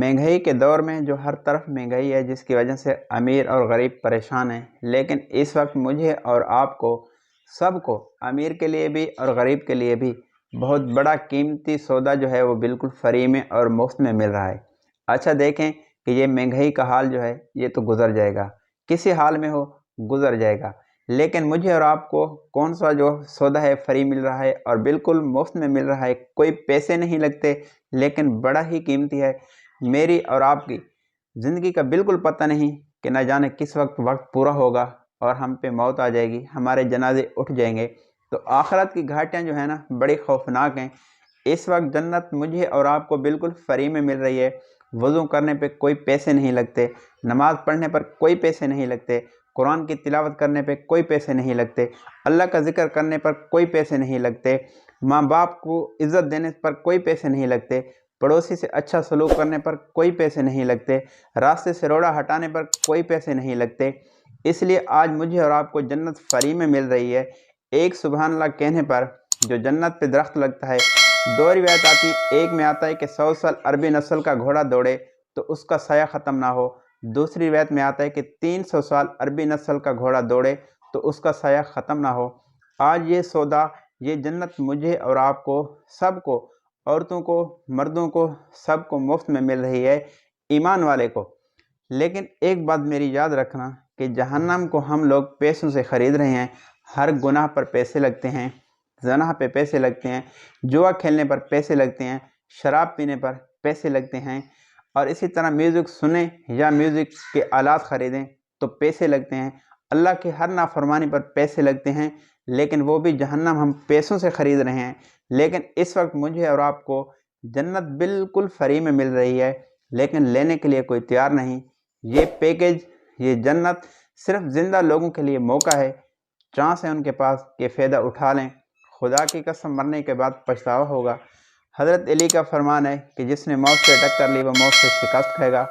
महंगाई के दौर में जो हर तरफ महंगाई है, जिसकी वजह से अमीर और गरीब परेशान हैं, लेकिन इस वक्त मुझे और आपको सबको, अमीर के लिए भी और गरीब के लिए भी, बहुत बड़ा कीमती सौदा जो है वो बिल्कुल फ्री में और मुफ्त में मिल रहा है। अच्छा देखें कि ये महंगाई का हाल जो है ये तो गुजर जाएगा, किसी हाल में हो गुजर जाएगा, लेकिन मुझे और आपको कौन सा जो सौदा है फ्री मिल रहा है और बिल्कुल मुफ्त में मिल रहा है, कोई पैसे नहीं लगते, लेकिन बड़ा ही कीमती है। मेरी और आपकी ज़िंदगी का बिल्कुल पता नहीं कि न जाने किस वक्त पूरा होगा और हम पे मौत आ जाएगी, हमारे जनाजे उठ जाएंगे। तो आखिरत की घाटियाँ जो है ना बड़ी खौफनाक हैं। इस वक्त जन्नत मुझे और आपको बिल्कुल फ्री में मिल रही है। वज़ू करने पे कोई पैसे नहीं लगते, नमाज़ पढ़ने पर कोई पैसे नहीं लगते, कुरान की तिलावत करने पे कोई पैसे नहीं लगते, अल्लाह का ज़िक्र करने पर कोई पैसे नहीं लगते, माँ बाप को इज़्ज़त देने पर कोई पैसे नहीं लगते, पड़ोसी से अच्छा सलूक करने पर कोई पैसे नहीं लगते, रास्ते से रोड़ा हटाने पर कोई पैसे नहीं लगते। इसलिए आज मुझे और आपको जन्नत फ्री में मिल रही है। एक सुबहान अल्लाह कहने पर जो जन्नत पे दरख्त लगता है, दो रिवायत आती, एक में आता है कि 100 साल अरबी नस्ल का घोड़ा दौड़े तो उसका साया ख़त्म ना हो, दूसरी रिवायत में आता है कि 300 साल अरबी नस्ल का घोड़ा दौड़े तो उसका साया ख़त्म ना हो। आज ये सौदा, ये जन्नत मुझे और आपको सबको, औरतों को, मर्दों को, सबको मुफ्त में मिल रही है, ईमान वाले को। लेकिन एक बात मेरी याद रखना कि जहन्नम को हम लोग पैसों से ख़रीद रहे हैं। हर गुनाह पर पैसे लगते हैं, ज़ना पे पैसे लगते हैं, जुआ खेलने पर पैसे लगते हैं, शराब पीने पर पैसे लगते हैं, और इसी तरह म्यूज़िक सुने या म्यूज़िक के आलात ख़रीदें तो पैसे लगते हैं। अल्लाह की हर नाफरमानी पर पैसे लगते हैं, लेकिन वो भी जहन्नम हम पैसों से ख़रीद रहे हैं। लेकिन इस वक्त मुझे और आपको जन्नत बिल्कुल फ्री में मिल रही है, लेकिन लेने के लिए कोई तैयार नहीं। ये पैकेज, ये जन्नत सिर्फ ज़िंदा लोगों के लिए मौका है। चांस है उनके पास कि फ़ायदा उठा लें। खुदा की कसम, मरने के बाद पछतावा होगा। हज़रत अली का फरमान है कि जिसने मौत से टक्कर ली वो मौत से शिकस्त खाएगा।